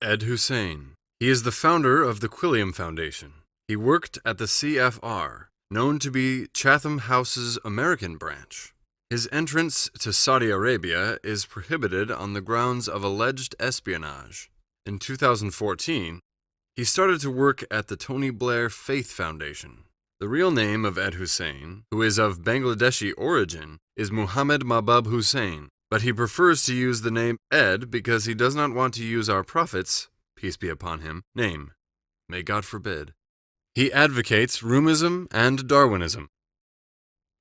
Ed Husain. He is the founder of the QUILLIAM Foundation. He worked at the CFR, known to be Chatham House's American branch. His entrance to Saudi Arabia is prohibited on the grounds of alleged espionage. In 2014, he started to work at the Tony Blair Faith Foundation. The real name of Ed Husain, who is of Bangladeshi origin, is Muhammad Mahbub Husain, but he prefers to use the name Ed because he does not want to use our Prophet's, peace be upon him, name. May God forbid. He advocates Rumism and Darwinism.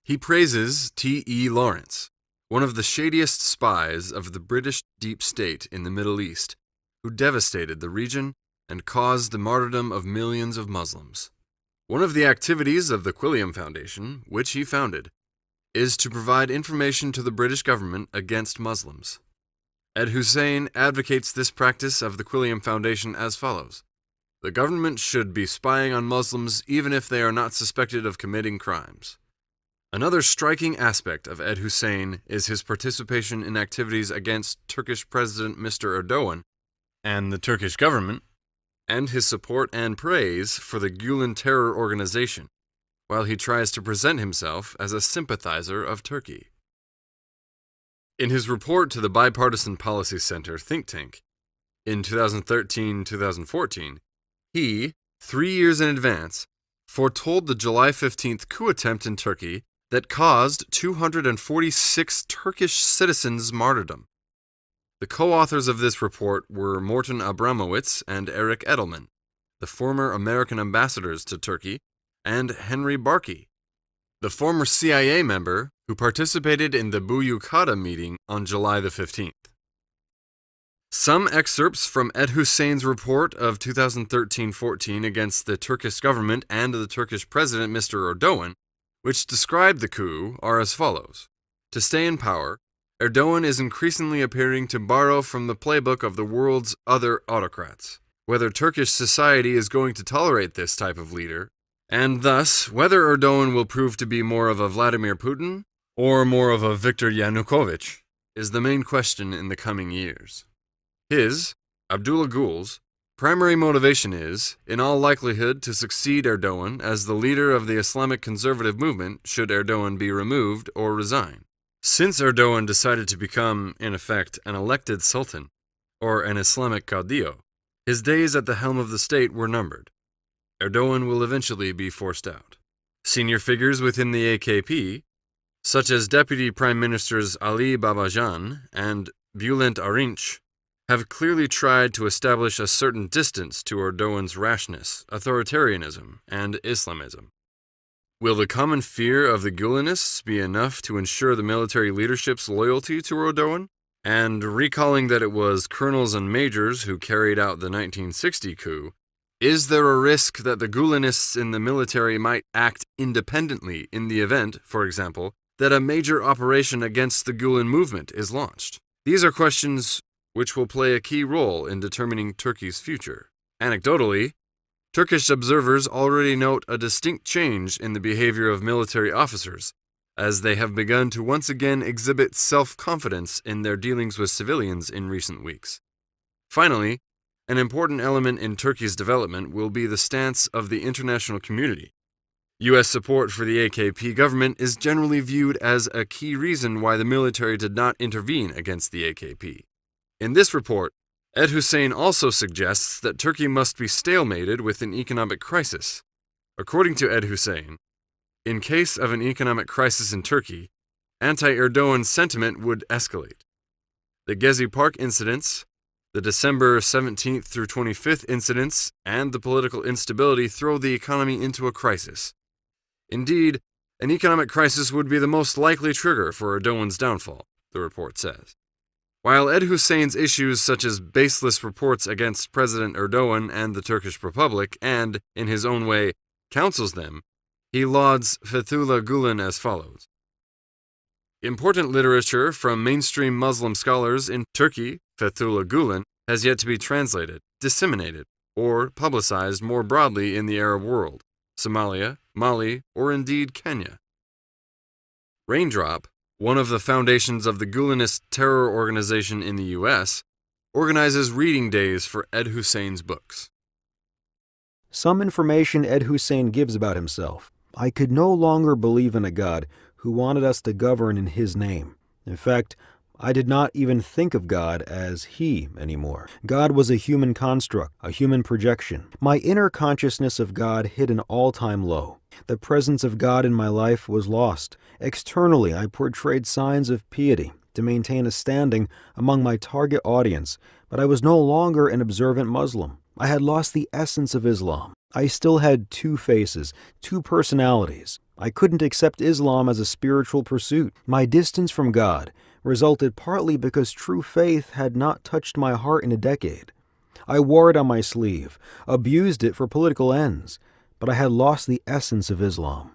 He praises T.E. Lawrence, one of the shadiest spies of the British deep state in the Middle East, who devastated the region and caused the martyrdom of millions of Muslims. One of the activities of the QUILLIAM Foundation, which he founded, is to provide information to the British government against Muslims. Ed Husain advocates this practice of the QUILLIAM Foundation as follows. The government should be spying on Muslims even if they are not suspected of committing crimes. Another striking aspect of Ed Husain is his participation in activities against Turkish President Mr. Erdogan and the Turkish government, and his support and praise for the Gulen terror organization, while he tries to present himself as a sympathizer of Turkey. In his report to the Bipartisan Policy Center think tank in 2013-2014, he, 3 years in advance, foretold the July 15th coup attempt in Turkey that caused 246 Turkish citizens' martyrdom. The co-authors of this report were Morton Abramowitz and Eric Edelman, the former American ambassadors to Turkey, and Henry Barkey, the former CIA member who participated in the Buyukada meeting on July the 15th. Some excerpts from Ed Husain's report of 2013-14 against the Turkish government and the Turkish president Mr. Erdogan, which describe the coup, are as follows. To stay in power, Erdogan is increasingly appearing to borrow from the playbook of the world's other autocrats. Whether Turkish society is going to tolerate this type of leader, and thus whether Erdogan will prove to be more of a Vladimir Putin or more of a Viktor Yanukovych, is the main question in the coming years. His, Abdullah Gül's, primary motivation is, in all likelihood, to succeed Erdogan as the leader of the Islamic conservative movement should Erdogan be removed or resign. Since Erdogan decided to become, in effect, an elected sultan, or an Islamic caudillo, his days at the helm of the state were numbered. Erdogan will eventually be forced out. Senior figures within the AKP, such as Deputy Prime Ministers Ali Babacan and Bülent Arınç, have clearly tried to establish a certain distance to Erdogan's rashness, authoritarianism, and Islamism. Will the common fear of the Gülenists be enough to ensure the military leadership's loyalty to Erdogan? And recalling that it was colonels and majors who carried out the 1960 coup, is there a risk that the Gülenists in the military might act independently in the event, for example, that a major operation against the Gülen movement is launched? These are questions which will play a key role in determining Turkey's future. Anecdotally, Turkish observers already note a distinct change in the behavior of military officers, as they have begun to once again exhibit self-confidence in their dealings with civilians in recent weeks. Finally, an important element in Turkey's development will be the stance of the international community. U.S. support for the AKP government is generally viewed as a key reason why the military did not intervene against the AKP. In this report, Ed Husain also suggests that Turkey must be stalemated with an economic crisis. According to Ed Husain, in case of an economic crisis in Turkey, anti-Erdogan sentiment would escalate. The Gezi Park incidents, the December 17th through 25th incidents, and the political instability throw the economy into a crisis. Indeed, an economic crisis would be the most likely trigger for Erdogan's downfall, the report says. While Ed Husain's issues such as baseless reports against President Erdogan and the Turkish Republic and, in his own way, counsels them, he lauds Fethullah Gülen as follows. Important literature from mainstream Muslim scholars in Turkey, Fethullah Gülen, has yet to be translated, disseminated, or publicized more broadly in the Arab world, Somalia, Mali, or indeed Kenya. Raindrop, one of the foundations of the Gülenist terror organization in the U.S., organizes reading days for Ed Husain's books. Some information Ed Husain gives about himself. I could no longer believe in a God who wanted us to govern in his name. In fact, I did not even think of God as he anymore. God was a human construct, a human projection. My inner consciousness of God hit an all-time low. The presence of God in my life was lost. Externally, I portrayed signs of piety to maintain a standing among my target audience, but I was no longer an observant Muslim. I had lost the essence of Islam. I still had two faces, two personalities. I couldn't accept Islam as a spiritual pursuit. My distance from God resulted partly because true faith had not touched my heart in a decade. I wore it on my sleeve, abused it for political ends, but I had lost the essence of Islam.